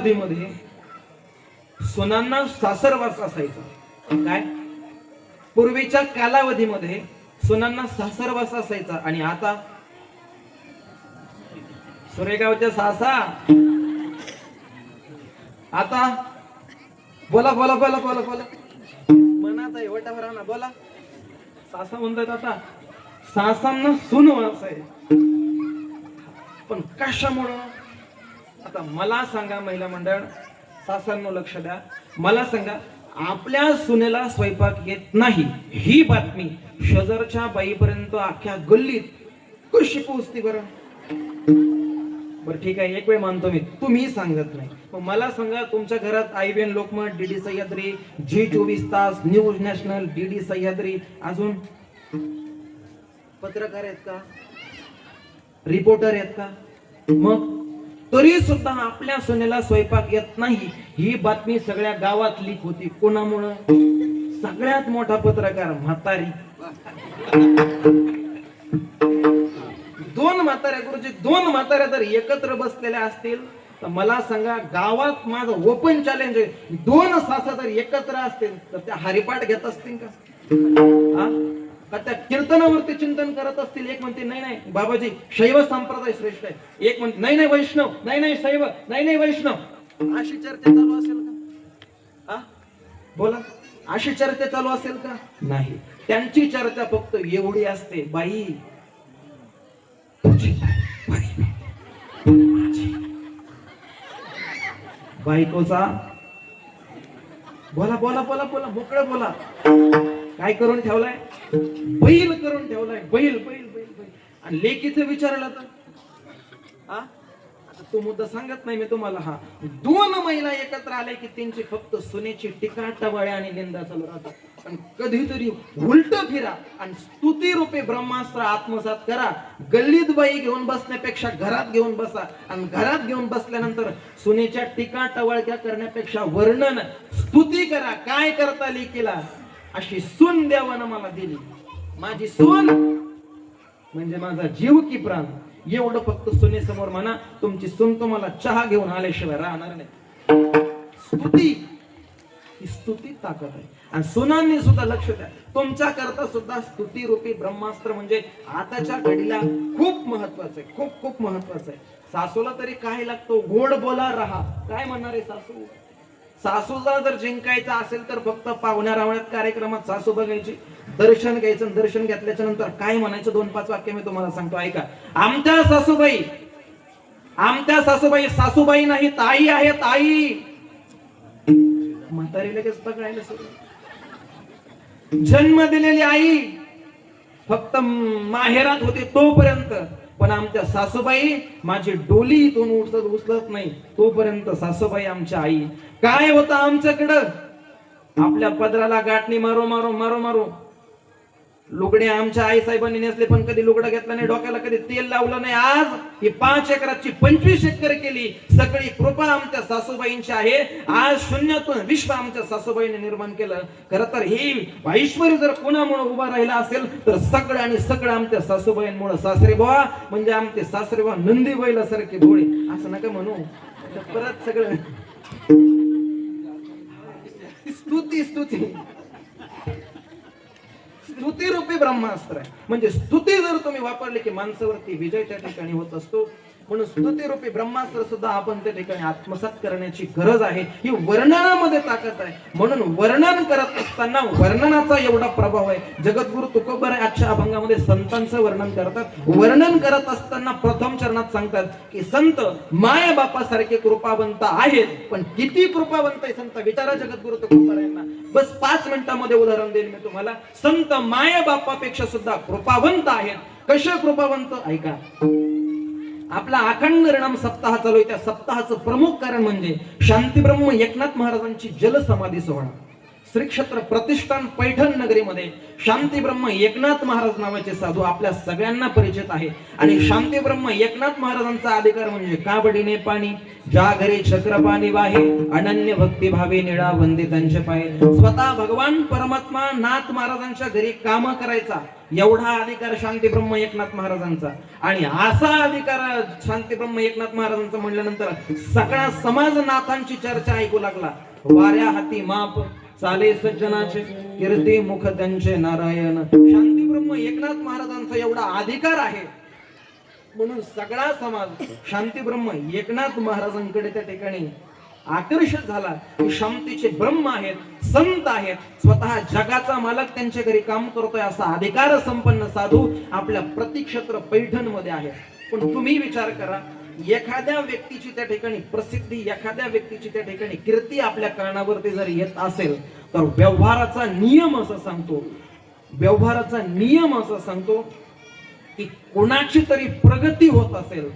कालावधीमध्ये सुनांना सासरवास असायचा. काय? पूर्वीच्या कालावधीमध्ये सुनांना सासरवास असायचा. आणि आता सुरेगावच्या सासा, आता बोला बोला बोला बोला बोला मनाचा एवढा ना बोला. सासा म्हणतात आता सासांना सुनवास आहे. पण कशामुळं? आता मला सांगा महिला मंडळ, सासांनो लक्ष द्या, मला सांगा, आपल्या सुनेला स्वयंपाक येत नाही ही बातमी शेजारच्या बाईपर्यंत अख्ख्या गल्लीत कशी पोहोचते बरं? बरं ठीक आहे, एक वेळ मानतो मी, तुम्ही सांगत नाही. मग मला सांगा, तुमच्या घरात IBN Lokmat, DD Sahyadri, G24 news national, DD Sahyadri, अजून पत्रकार आहेत का? रिपोर्टर आहेत का? मग तरी सुद्धा आपल्या सुनेला स्वयंपाक येत नाही ही बातमी सगळ्या गावात लीक होती. कोणामुळं? सगळ्यात मोठा पत्रकार म्हातारी. दोन म्हाताऱ्या गुरुजी, दोन म्हाताऱ्या जर एकत्र बसलेल्या असतील तर मला सांगा, गावात माझं ओपन चॅलेंज आहे, दोन सासा जर एकत्र असतील तर त्या हरिपाठ घेत असतील का? का त्या कीर्तनावरती चिंतन करत असतील? एक म्हणते नाही नाही बाबाजी शैव संप्रदाय श्रेष्ठ आहे, एक म्हणते नाही नाही वैष्णव, नाही नाही शैव, नाही नाही वैष्णव. अशी चर्चा चालू असेल का? बोला, अशी चर्चा चालू असेल का? नाही. त्यांची चर्चा फक्त एवढी असते, बाई बायकोचा बोला बोला बोला बोला मोकळं बोला. काय करून ठेवलाय? बैल करून ठेवलाय, बैल बैल बैल बैल. आणि लेकीचं विचारलं तर आता तो मुद्दा सांगत नाही मी तुम्हाला. दोन महिला एकत्र आले की त्यांची फक्त सुनेची टीका टवाळ्या आणि निंदा चालू राहतात. पण कधीतरी उलट फिरा आणि स्तुती रूपे ब्रह्मास्त्र आत्मसात करा. गल्लीत बाई घेऊन बसण्यापेक्षा घरात घेऊन बसा. आणि घरात घेऊन बसल्यानंतर सुनेच्या टीका टवाळक्या करण्यापेक्षा वर्णन स्तुती करा. काय करता लेकीला? अशी सून देवानं मला दिली, माझी सून म्हणजे माझा जीव की प्राण. एवढं फक्त सुनेसमोर म्हणा. तुमची सून तुम्हाला चहा घेऊन आल्याशिवाय राहणार नाही. स्तुती ही स्तुती ताकद आहे. आणि सुनांनी सुद्धा लक्ष द्या, तुमच्या करता सुद्धा स्तुती रूपी ब्रह्मास्त्र म्हणजे आताच्या घडीला खूप महत्वाचं आहे, खूप खूप महत्वाचं आहे. सासूला तरी काय लागतो? गोड बोला राहा. काय म्हणणार आहे सासू? सासूला जर जिंकायचं असेल तर फक्त पाहुण्या रावण्यात कार्यक्रमात सासू बघायची, दर्शन घ्यायचं. दर्शन घेतल्याच्या नंतर काय म्हणायचं? 2-5 वाक्य मी तुम्हाला सांगतो, ऐका. आमच्या सासूबाई, आमच्या सासूबाई सासूबाई नाही ताई आहेत, आई. म्हातारी लगेच पकडायला सुरू. जन्म दिलेली आई फक्त माहेरात होते तोपर्यंत, पण आमच्या सासूबाई माझी डोली इथून उचलत नाही तोपर्यंत सासूबाई आमच्या आई. काय होतं आमच्याकडं? आपल्या पदराला गाठणी मारो मारो मारो मारो लुगडे आमच्या आई साहेबांनी नेसले, पण कधी लुगडा घेतला नाही, डोक्याला कधी तेल लावलं नाही. आज ही 5 एकराची 25 एकर केली. सगळी कृपा आमच्या सासूबाईंची आहे. आज शून्यातून विश्व आमच्या सासूबाईंनी निर्माण केलं. खरं तर ही ऐश्वर्य जर कोणामुळे उभा राहिला असेल तर सगळं आणि सगळं आमच्या सासूबाईंमुळे. सासरे बुवा म्हणजे आमचे सासरे बुवा नंदी बैलासारखे भोळे, असं नका म्हणू. परत सगळं स्तुती स्तुती स्तुती रूपी ब्रह्मास्त्र आहे. म्हणजे स्तुती जर तुम्ही वापरली की माणसावरती विजय त्या ठिकाणी होत असतो. म्हणून स्तुती रूपी ब्रह्मास्त्र सुद्धा आपण त्या ठिकाणी आत्मसात करण्याची गरज आहे. ही वर्णनामध्ये ताकद आहे. म्हणून वर्णन करत असताना वर्णनाचा एवढा प्रभाव आहे. जगद्गुरु तुकोबर आजच्या अभंगामध्ये संतांचं वर्णन करतात. वर्णन करत असताना प्रथम चरणात सांगतात की संत माय बापासारखे कृपावंत आहेत. पण किती कृपावंत आहे संत? विचारा जगद्गुरु तुकोबर यांना. बस 5 मिनिटांमध्ये उदाहरण देईल मी तुम्हाला. संत माय बापापेक्षा सुद्धा कृपावंत आहेत. कशा कृपावंत? ऐका. आपला अखंड परिणाम सप्ताह चालू आहे. त्या सप्ताहाचं प्रमुख कारण म्हणजे शांतीब्रह्म एकनाथ महाराजांची जलसमाधी सोहळा. श्री क्षेत्र प्रतिष्ठान पैठण नगरीमध्ये शांती ब्रह्म एकनाथ महाराज नावाचे साधू आपल्या सगळ्यांना परिचित आहे. आणि शांती ब्रह्म एकनाथ महाराजांचा अधिकार म्हणजे काबडीने पाणी, ज्या घरी चक्र पाणी वाहे, अनन्य भक्ती भावे निळा वंदे त्यांचे पाय. स्वतः भगवान परमात्मा नाथ महाराजांच्या घरी काम करायचा एवढा अधिकार शांती ब्रह्म एकनाथ महाराजांचा. आणि असा अधिकार शांती ब्रह्म एकनाथ महाराजांचा म्हणल्यानंतर सगळा समाज नाथांची चर्चा ऐकू लागला. वाऱ्या हाती माप चाले सज्जनाचे, कीर्ती मुख त्यांचे नारायण. शांती ब्रह्म एकनाथ महाराजांचा एवढा अधिकार आहे म्हणून सगळा समाज शांती ब्रह्म एकनाथ महाराजांकडे त्या ठिकाणी आकर्षित झाला की शांतीचे ब्रह्म आहेत, संत आहेत, स्वतः जगाचा मालक त्यांच्या घरी काम करतोय असा अधिकार संपन्न साधू आपल्या प्रतिक्षेत्र पैठण मध्ये आहे. पण तुम्ही विचार करा, एखाद्या व्यक्तीची त्या ठिकाणी प्रसिद्धी, एखाद्या व्यक्तीची त्या ठिकाणी कीर्ती आपल्या कानावरती जर येत असेल तर व्यवहाराचा नियम असं सांगतो, व्यवहाराचा नियम असं सांगतो की कोणाची तरी प्रगती होत असेल,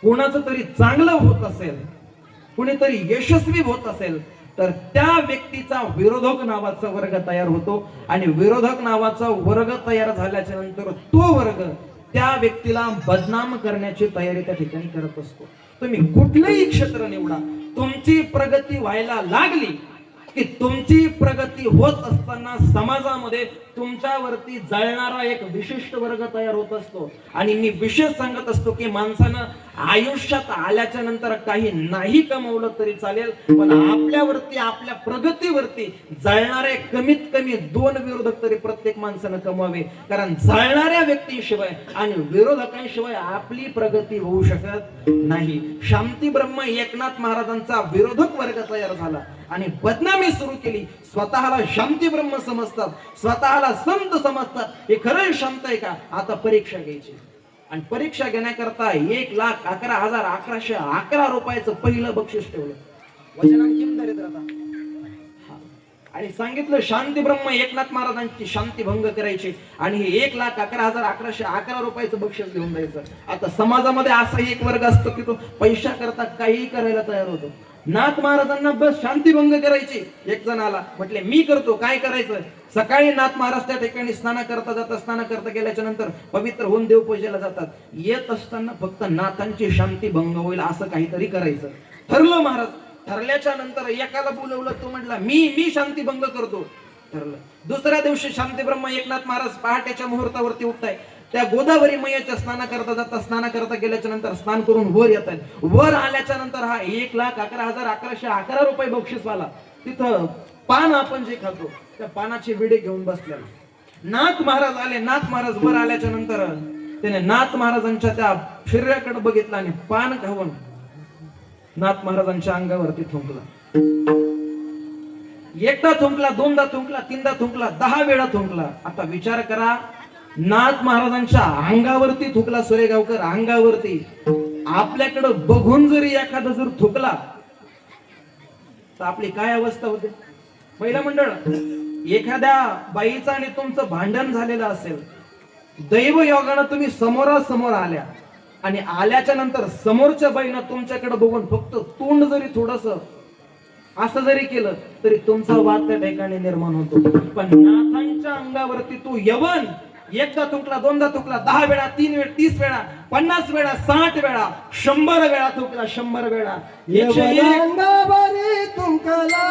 कोणाचं तरी चांगलं होत असेल, कुणीतरी यशस्वी होत असेल तर त्या व्यक्तीचा विरोधक नावाचा वर्ग तयार होतो. आणि विरोधक नावाचा वर्ग तयार झाल्याच्या नंतर तो वर्ग त्या व्यक्तीला बदनाम करण्याची तयारी त्या ठिकाणी करत असतो. तुम्ही कुठलंही क्षेत्र निवडा, तुमची प्रगती व्हायला लागली की तुमची प्रगती होत असताना समाजामध्ये तुमच्यावरती जळणारा एक विशिष्ट वर्ग तयार होत असतो. आणि मी विशेष सांगत असतो की माणसानं आयुष्यात आल्याच्या नंतर काही नाही कमवलं तरी चालेल, पण आपल्यावरती, आपल्या प्रगतीवरती जळणारे कमीत कमी 2 विरोधक तरी प्रत्येक माणसानं कमवावे. कारण जळणाऱ्या व्यक्तीशिवाय आणि विरोधकांशिवाय आपली प्रगती होऊ शकत नाही. शांती ब्रह्म एकनाथ महाराजांचा विरोधक वर्ग तयार झाला आणि बदनामी सुरू केली. स्वतःला शांती ब्रह्म समजतात, स्वतःला संत समजतात. हे खरं शांत आहे का? आता परीक्षा घ्यायची. आणि परीक्षा घेण्याकरता 1,11,1111 रुपयाचं पहिलं बक्षीस ठेवलं. वचनांकिम दरिद्रता. आणि सांगितलं शांती ब्रह्म एकनाथ महाराजांची शांती भंग करायची आणि हे 1,11,1111 रुपयाचं बक्षीस घेऊन जायचं. आता समाजामध्ये असा एक वर्ग असतो की तो पैसा करता काही करायला तयार होतो. नाथ महाराजांना बस शांती भंग करायची. एक जण आला, म्हटले मी करतो, काय करायचं? सकाळी नाथ महाराज त्या ठिकाणी स्नान करता जातात. स्नान करता गेल्याच्या नंतर पवित्र होऊन देवपूजेला जातात. येत असताना फक्त नाथांची शांती भंग होईल असं काहीतरी करायचं ठरलं. महाराज ठरल्याच्या नंतर एकाला बोलवलं, तो म्हटला मी शांती भंग करतो. ठरलं. दुसऱ्या दिवशी शांती ब्रह्म एकनाथ महाराज पहाटेच्या मुहूर्तावरती उठताय. त्या गोदावरी मैयाच्या स्नान करता जातात. स्नान करता गेल्याच्या नंतर स्नान करून वर येतात. वर आल्याच्या नंतर हा 1,11,1111 रुपये बक्षीस आला. तिथं पान आपण जे खातो त्या पानाचे विडे घेऊन बसलेला नाथ महाराज आले. नाथ महाराज वर आल्याच्या नंतर त्याने नाथ महाराजांच्या त्या शरीराकडे बघितलं आणि पान खाऊन नाथ महाराजांच्या अंगावरती थुंकला. एकदा थुंकला, दोनदा थुंकला, तीनदा थुंकला, 10 वेळा थुंकला. आता विचार करा, नाथ महाराजांच्या अंगावरती थुकला. सुरेगावकर अंगावरती. आपल्याकडे बघून जरी एखादा जर थुकला तर आपली काय अवस्था होते? पहिलं मंडळ, एखाद्या बाईचं आणि तुमचं भांडण झालेलं असेल, दैव योगानं तुम्ही समोरासमोर आल्या आणि आल्याच्या नंतर समोरच्या बाईनं तुमच्याकडे बघून फक्त तोंड जरी थोडस असं जरी केलं तरी तुमचा वाद त्या ठिकाणी निर्माण होतो. पण नाथांच्या अंगावरती तो यवन एकदा थुकला, दोनदा थुकला, 10 वेळा, 3 वेळा, 30 वेळा, 50 वेळा, 60 वेळा, 100 वेळा थुकला. 100 वेळा 101 तुमकला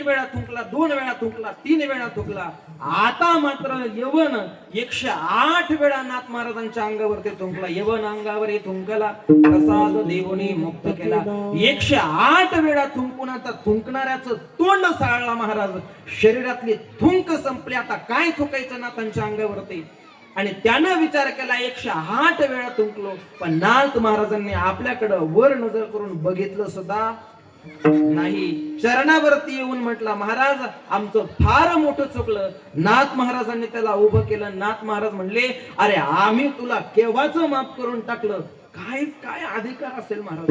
वेळा थुंकला, 2 वेळा थुंकला, 3 वेळा थुंकला. आता मात्र यवन 108 वेळा नाथ महाराजांच्या अंगावरती थुंकला. यवन अंगावर थुंकला, प्रसाद देवनी मुक्त केला. 108 वेळा थुंकून आता थुंकणाऱ्याचं तोंड साळला महाराज. शरीरातली थुंक संपली. आता काय थुकायचं नाथांच्या अंगावरती? आणि त्यानं विचार केला, 108 वेळा थुंकलो, पण नाथ महाराजांनी आपल्याकडं वर नजर करून बघितलं सुद्धा नाही, चरणावरती येऊन म्हटला, महाराज आमचं फार मोठं चुकलं. नाथ महाराजांनी त्याला उभं केलं. नाथ महाराज म्हणले, अरे आम्ही तुला केव्हाच माफ करून टाकलं. काय काय अधिकार असेल महाराज.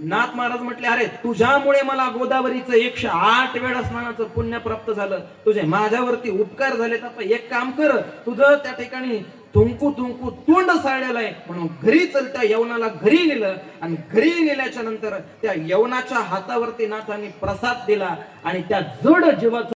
नाथ महाराज म्हटले, अरे तुझ्यामुळे मला गोदावरीचं 108 वेळा स्नानाचं पुण्य प्राप्त झालं. तुझे माझ्यावरती उपकार झालेत. आता एक काम कर, तुझं त्या ठिकाणी थुंकू थुंकू तोंड साळलेलं आहे म्हणून घरी चल. त्या यवनाला घरी नेलं आणि घरी नेल्याच्या नंतर त्या यवनाच्या हातावरती नाथांनी प्रसाद दिला आणि त्या जड जीवाचं